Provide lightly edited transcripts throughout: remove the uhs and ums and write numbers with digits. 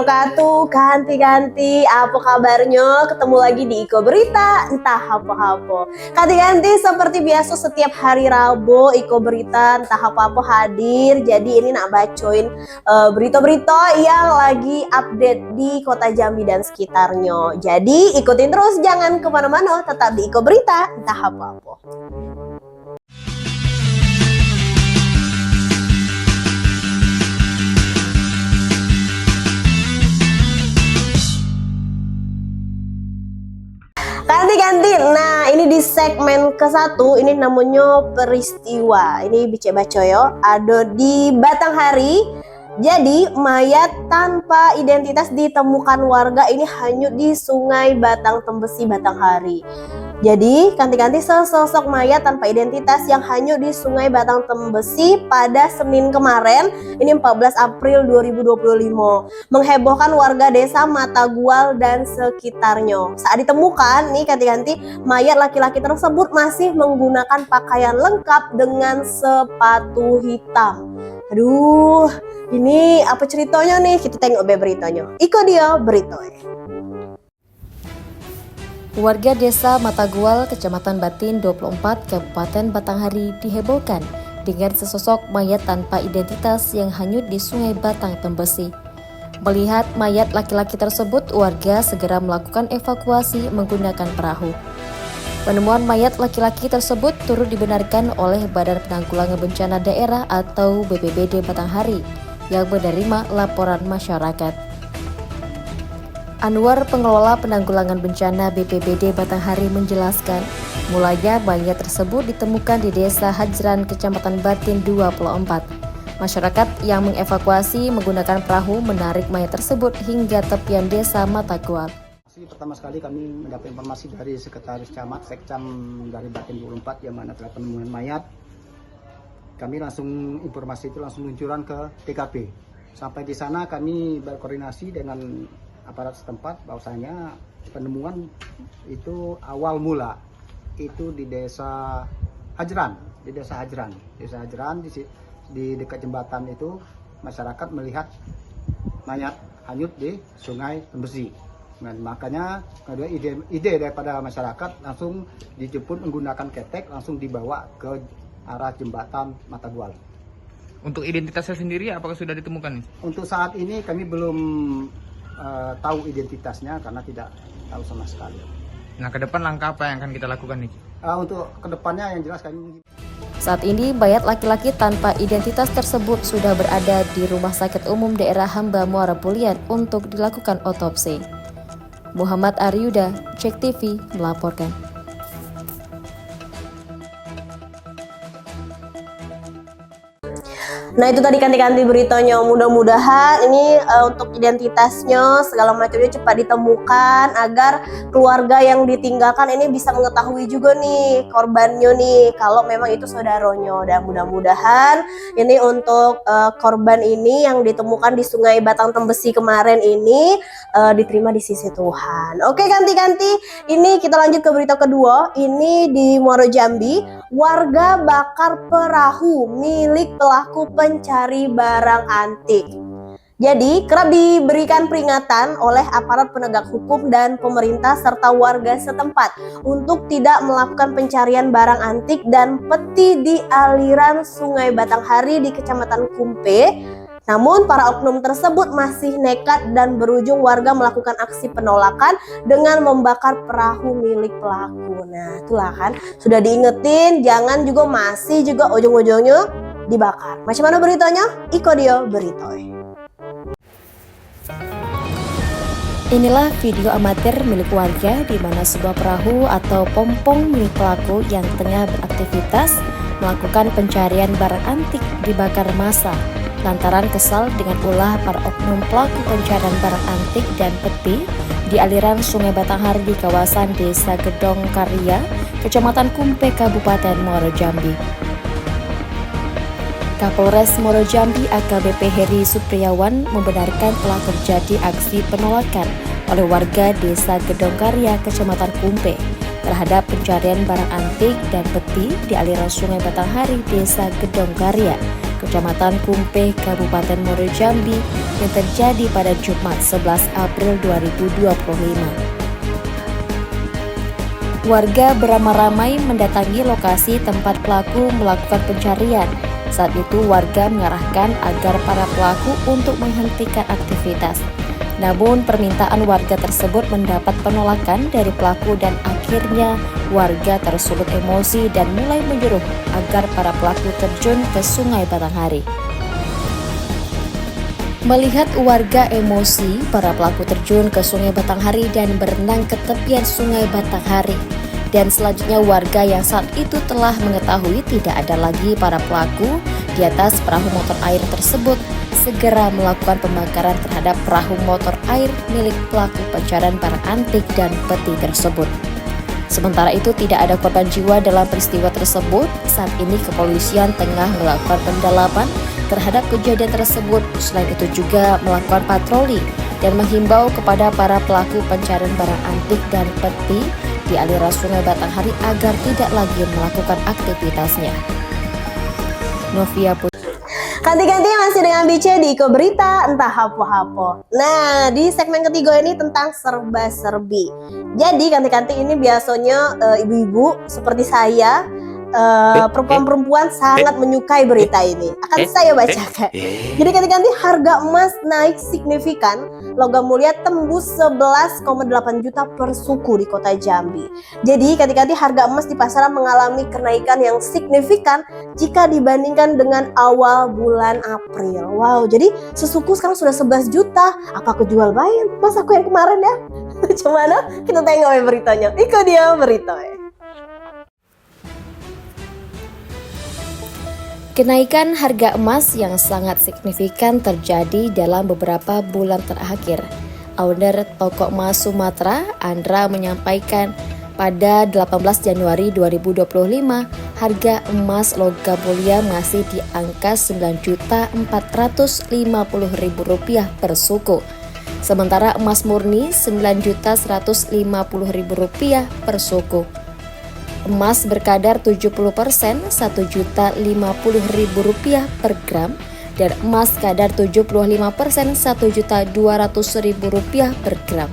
wabarakatuh. Ganti-ganti, apa kabarnya? Ketemu lagi di Iko Berita, entah apa-apa. Ganti-ganti seperti biasa setiap hari Rabu Iko Berita entah apa-apa hadir. Jadi ini nak bacoin berita-berita yang lagi update di Kota Jambi dan sekitarnya. Jadi ikutin terus, jangan kemana-mana, tetap di Iko Berita, entah apa-apa. Ganti-ganti. Nah, ini di segmen ke-1 ini namanya peristiwa. Ini bicara baca ya. Ada di Batanghari. Jadi mayat tanpa identitas ditemukan warga ini hanyut di Sungai Batang Tembesi Batanghari. Jadi ganti-ganti sesosok mayat tanpa identitas yang hanyut di Sungai Batang Tembesi pada Senin kemarin, ini 14 April 2025, menghebohkan warga desa Matagual dan sekitarnya. Saat ditemukan nih ganti-ganti, mayat laki-laki tersebut masih menggunakan pakaian lengkap dengan sepatu hitam. Aduh, ini apa ceritanya nih? Kita tengok beritanya. Iko dia beritanya. Warga desa Matagual, Kecamatan Batin 24, Kabupaten Batanghari dihebohkan dengan sesosok mayat tanpa identitas yang hanyut di Sungai Batang Tembesi. Melihat mayat laki-laki tersebut, warga segera melakukan evakuasi menggunakan perahu. Penemuan mayat laki-laki tersebut turut dibenarkan oleh Badan Penanggulangan Bencana Daerah atau BPBD Batanghari yang menerima laporan masyarakat. Anwar, pengelola penanggulangan bencana BPBD Batanghari menjelaskan, mulanya mayat tersebut ditemukan di Desa Hajran, Kecamatan Batin 24. Masyarakat yang mengevakuasi menggunakan perahu menarik mayat tersebut hingga tepian Desa Matagual. Pertama sekali kami mendapat informasi dari Sekretaris Camat Sekcam dari Batin 24 yang mana telah penemuan mayat. Kami langsung informasi itu langsung luncuran ke TKP. Sampai di sana kami berkoordinasi dengan aparat setempat bahwasanya penemuan itu awal mula itu di Desa Hajran, Desa Hajran di dekat jembatan itu masyarakat melihat mayat hanyut di Sungai Tembesi. Dan makanya kedua ide daripada masyarakat langsung dijemput menggunakan ketek, langsung dibawa ke arah jembatan Matagual. Untuk identitasnya sendiri apakah sudah ditemukan? Untuk saat ini kami belum tahu identitasnya karena tidak tahu sama sekali. Nah, ke depan langkah apa yang akan kita lakukan nih? Untuk kedepannya yang jelas kami. Saat ini mayat laki-laki tanpa identitas tersebut sudah berada di Rumah Sakit Umum Daerah Hamba Muara Pulian untuk dilakukan otopsi. Muhammad Aryuda, Cek TV melaporkan. Nah, itu tadi ganti-ganti beritanya. Mudah-mudahan ini untuk identitasnya segala macamnya cepat ditemukan agar keluarga yang ditinggalkan ini bisa mengetahui juga nih korbannya nih kalau memang itu saudaranya. Dan mudah-mudahan ini untuk korban ini yang ditemukan di Sungai Batang Tembesi kemarin ini diterima di sisi Tuhan. Oke, ganti-ganti. Ini kita lanjut ke berita kedua. Ini di Muaro Jambi, warga bakar perahu milik pelaku pencari barang antik. Jadi kerap diberikan peringatan oleh aparat penegak hukum dan pemerintah serta warga setempat untuk tidak melakukan pencarian barang antik dan peti di aliran Sungai Batanghari di Kecamatan Kumpe. Namun para oknum tersebut masih nekat dan berujung warga melakukan aksi penolakan dengan membakar perahu milik pelaku. Nah, itulah kan sudah diingetin, jangan juga masih juga ujung-ujungnya dibakar. Macam mana beritanya? Iko dia beritanya. Inilah video amatir milik warga di mana sebuah perahu atau pompong milik pelaku yang tengah beraktivitas melakukan pencarian barang antik dibakar massa lantaran kesal dengan ulah para oknum pelaku pencarian barang antik dan peti di aliran Sungai Batanghari di kawasan Desa Gedong Karya, Kecamatan Kumpe, Kabupaten Muaro Jambi. Kapolres Muaro Jambi AKBP Heri Supriyawan membenarkan telah terjadi aksi penolakan oleh warga Desa Gedong Karya, Kecamatan Kumpe terhadap pencarian barang antik dan peti di aliran Sungai Batanghari, Desa Gedong Karya Kecamatan Kumpe, Kabupaten Muaro Jambi yang terjadi pada Jumat 11 April 2025. Warga beramai-ramai mendatangi lokasi tempat pelaku melakukan pencarian. Saat itu warga mengarahkan agar para pelaku untuk menghentikan aktivitas. Namun permintaan warga tersebut mendapat penolakan dari pelaku dan akhirnya warga tersulut emosi dan mulai menyuruh agar para pelaku terjun ke Sungai Batanghari. Melihat warga emosi, para pelaku terjun ke Sungai Batanghari dan berenang ke tepian Sungai Batanghari. Dan selanjutnya warga yang saat itu telah mengetahui tidak ada lagi para pelaku di atas perahu motor air tersebut segera melakukan pembakaran terhadap perahu motor air milik pelaku pencarian barang antik dan peti tersebut. Sementara itu tidak ada korban jiwa dalam peristiwa tersebut. Saat ini kepolisian tengah melakukan pendalaman terhadap kejadian tersebut. Selain itu juga melakukan patroli dan menghimbau kepada para pelaku pencarian barang antik dan peti di aliran Sungai Batanghari agar tidak lagi melakukan aktivitasnya. Novia Putri. Ganti-ganti masih dengan BC di Iko Berita entah hapo-hapo. Nah, di segmen ketiga ini tentang serba-serbi. Jadi ganti-ganti ini biasanya ibu-ibu seperti saya, perempuan-perempuan sangat menyukai berita ini. Akan saya bacakan. Jadi ganti-ganti harga emas naik signifikan, logam mulia tembus 11,8 juta per suku di kota Jambi. Jadi ganti-ganti harga emas di pasaran mengalami kenaikan yang signifikan jika dibandingkan dengan awal bulan April. Wow, jadi sesuku sekarang sudah 11 juta. Apa aku jual baik? Mas aku yang kemarin ya? Gimana? Kita tengok ya beritanya. Iko dia beritanya. Kenaikan harga emas yang sangat signifikan terjadi dalam beberapa bulan terakhir. Owner toko emas Sumatera, Andra, menyampaikan pada 18 Januari 2025, harga emas logam mulia masih di angka Rp9.450.000 per suku. Sementara emas murni Rp9.150.000 per suku. Emas berkadar 70% Rp1.050.000 per gram dan emas kadar 75% Rp1.200.000 per gram.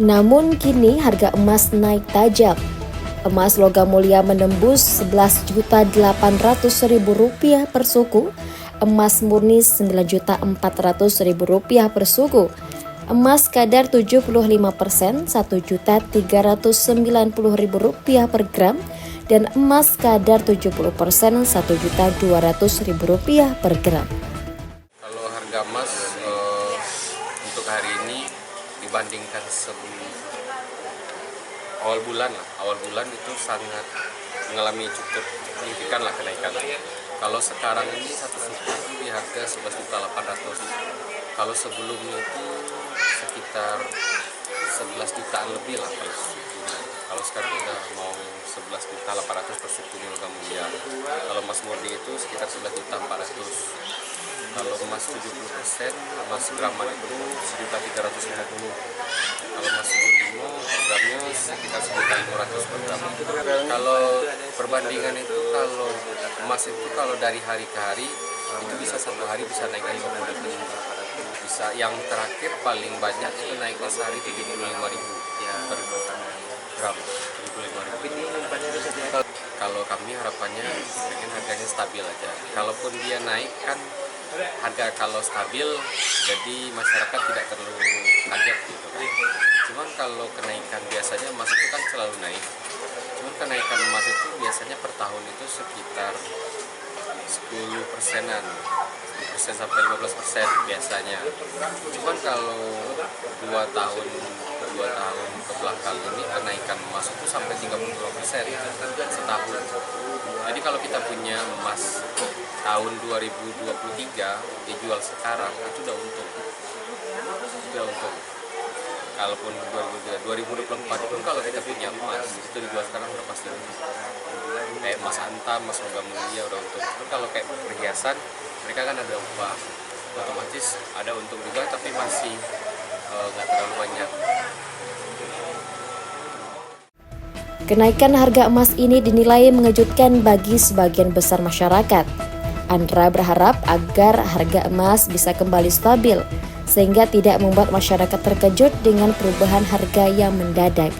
Namun kini harga emas naik tajam. Emas logam mulia menembus Rp11.800.000 per suku, emas murni Rp9.400.000 per suku. Emas kadar 75% Rp1.390.000 per gram dan emas kadar 70% Rp1.200.000 per gram. Kalau harga emas untuk hari ini dibandingkan awal bulan itu sangat mengalami cukup signifikan lah kenaikannya. Kalau sekarang ini satu suku itu di harga 11.800.000. Kalau sebelumnya itu sekitar 11 jutaan lebih lah per suku. Kalau sekarang udah mau 11.800.000 per suku logam mulia. Kalau emas murni itu sekitar 11.400.000. Kalau emas 70%, emas graman itu 1.350. Kalau emas 75 gramnya sekitar 1.500 per gram. Kalau perbandingan itu, kalau emas itu kalau dari hari ke hari itu bisa satu hari bisa naik 50.000. Bisa yang terakhir paling banyak itu naiknya sehari 75.000 per gram. 75.000. Kalau kami harapannya pengen harganya stabil aja. Kalaupun dia naik kan harga kalau stabil jadi masyarakat tidak terlalu kaget gitu kan. Cuman kalau kenaikan biasanya emas itu kan selalu naik. Cuman kenaikan emas itu biasanya per tahun itu sekitar 10%-an. 10% sampai 15% biasanya. Cuman kalau 2 tahun ke belakang ini kenaikan emas itu sampai 32% setahun. Jadi kalau kita punya emas tahun 2023 dijual sekarang itu udah untung. Kalaupun 2024 pun kalau kita punya emas itu dijual sekarang udah pasti untung. Kayak emas antam, emas logam mulia udah untung. Tapi kalau kayak perhiasan mereka kan ada upah, otomatis ada untung juga tapi masih nggak terlalu banyak. Kenaikan harga emas ini dinilai mengejutkan bagi sebagian besar masyarakat. Andra berharap agar harga emas bisa kembali stabil, sehingga tidak membuat masyarakat terkejut dengan perubahan harga yang mendadak.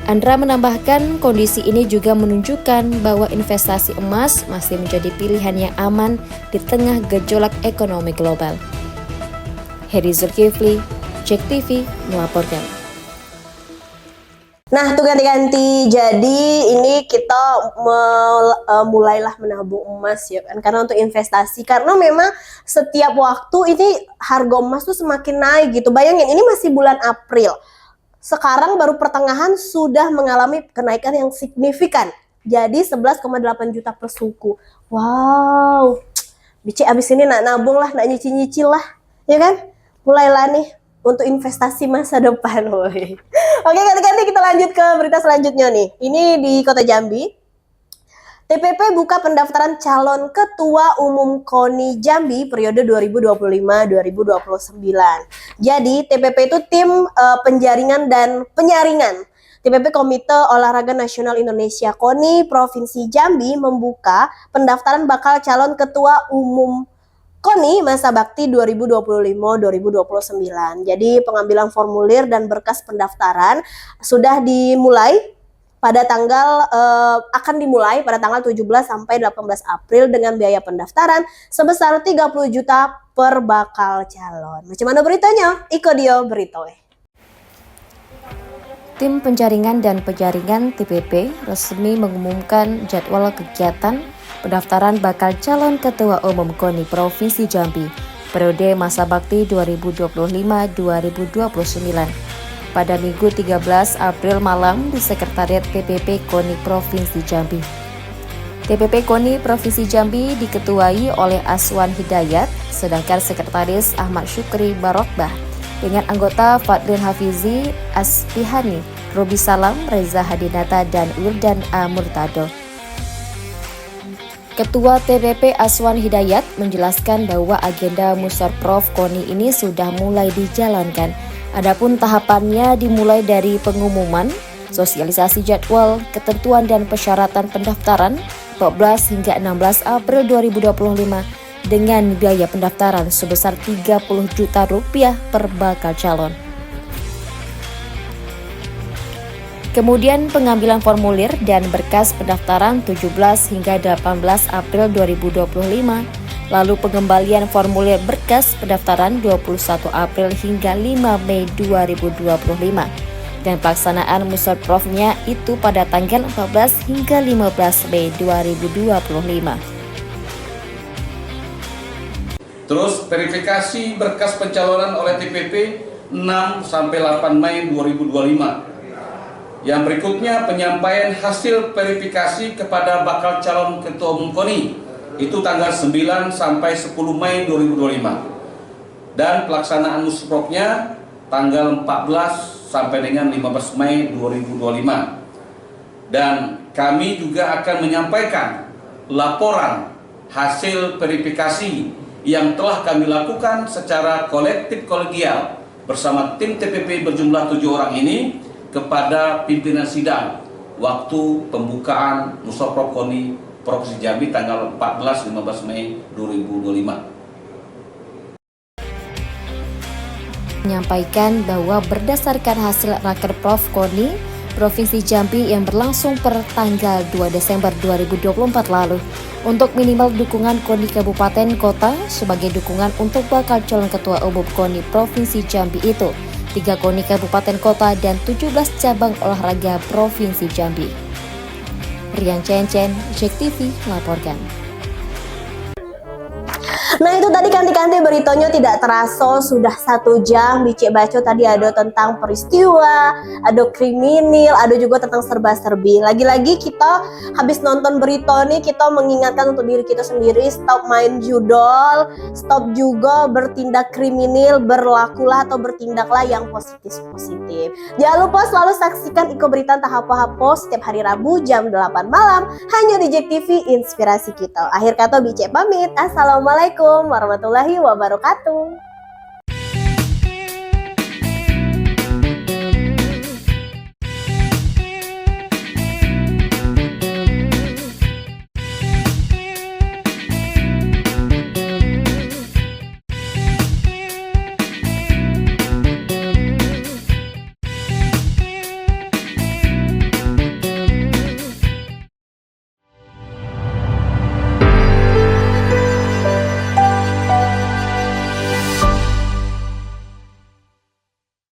Andra menambahkan kondisi ini juga menunjukkan bahwa investasi emas masih menjadi pilihan yang aman di tengah gejolak ekonomi global. Heri Zulkifli, JEK TV melaporkan. Nah, tuh ganti-ganti. Jadi ini kita mulailah menabung emas ya kan, karena untuk investasi. Karena memang setiap waktu ini harga emas tuh semakin naik gitu. Bayangin, ini masih bulan April. Sekarang baru pertengahan sudah mengalami kenaikan yang signifikan. Jadi 11,8 juta per suku. Wow. Bici abis ini nak nabung lah, nak nyicil-nyicil lah. Ya kan? Mulailah nih untuk investasi masa depan. Woy. Oke, ganti-ganti kita lanjut ke berita selanjutnya nih. Ini di Kota Jambi. TPP buka pendaftaran calon Ketua Umum KONI Jambi periode 2025-2029. Jadi TPP itu tim penjaringan dan penyaringan. TPP Komite Olahraga Nasional Indonesia KONI Provinsi Jambi membuka pendaftaran bakal calon Ketua Umum KONI masa bakti 2025-2029. Jadi pengambilan formulir dan berkas pendaftaran sudah dimulai pada akan dimulai pada tanggal 17 sampai 18 April dengan biaya pendaftaran sebesar 30 juta per bakal calon. Macam mana beritanya? Iko Dio beritoe. Tim penjaringan dan penjaringan TPP resmi mengumumkan jadwal kegiatan pendaftaran bakal calon Ketua Umum KONI Provinsi Jambi periode masa bakti 2025-2029 pada Minggu 13 April malam di Sekretariat TPP KONI Provinsi Jambi. TPP KONI Provinsi Jambi diketuai oleh Aswan Hidayat, sedangkan Sekretaris Ahmad Syukri Barokbah dengan anggota Fadlin Hafizi, Aspihani, Robi Salam, Reza Hadinata, dan Wildan A. Murtado. Ketua TPP Aswan Hidayat menjelaskan bahwa agenda Musyawarah KONI ini sudah mulai dijalankan. Adapun tahapannya dimulai dari pengumuman, sosialisasi jadwal, ketentuan dan persyaratan pendaftaran 14 hingga 16 April 2025 dengan biaya pendaftaran sebesar 30 juta rupiah per bakal calon. Kemudian pengambilan formulir dan berkas pendaftaran 17 hingga 18 April 2025. Lalu pengembalian formulir berkas pendaftaran 21 April hingga 5 Mei 2025 dan pelaksanaan musyawarahnya itu pada tanggal 14 hingga 15 Mei 2025. Terus verifikasi berkas pencalonan oleh TPP 6 sampai 8 Mei 2025. Yang berikutnya penyampaian hasil verifikasi kepada bakal calon Ketua Umum KONI itu tanggal 9 sampai 10 Mei 2025 dan pelaksanaan musyawarahnya tanggal 14 sampai dengan 15 Mei 2025 dan kami juga akan menyampaikan laporan hasil verifikasi yang telah kami lakukan secara kolektif kolegial bersama tim TPP berjumlah 7 orang ini kepada pimpinan sidang waktu pembukaan musyawarah KONI Provinsi Jambi tanggal 14-15 Mei 2025. Menyampaikan bahwa berdasarkan hasil Rakerprof KONI Provinsi Jambi yang berlangsung per tanggal 2 Desember 2024 lalu, untuk minimal dukungan KONI Kabupaten Kota sebagai dukungan untuk bakal calon Ketua Umum KONI Provinsi Jambi itu 3 KONI Kabupaten Kota dan 17 cabang olahraga Provinsi Jambi. Rian Cencen, JEK TV melaporkan. Nah itu tadi kanti-kanti beritanya tidak terasa sudah 1 jam. Bici baca tadi ada tentang peristiwa, ada kriminal, ada juga tentang serba-serbi. Lagi-lagi kita habis nonton berita nih, kita mengingatkan untuk diri kita sendiri, stop main judol, stop juga bertindak kriminal, berlakulah atau bertindaklah yang positif-positif. Jangan lupa selalu saksikan Iko Berita entah apa-apa setiap hari Rabu jam 8 malam hanya di JEK TV, inspirasi kita. Akhir kata Bici pamit. Assalamualaikum warahmatullahi wabarakatuh.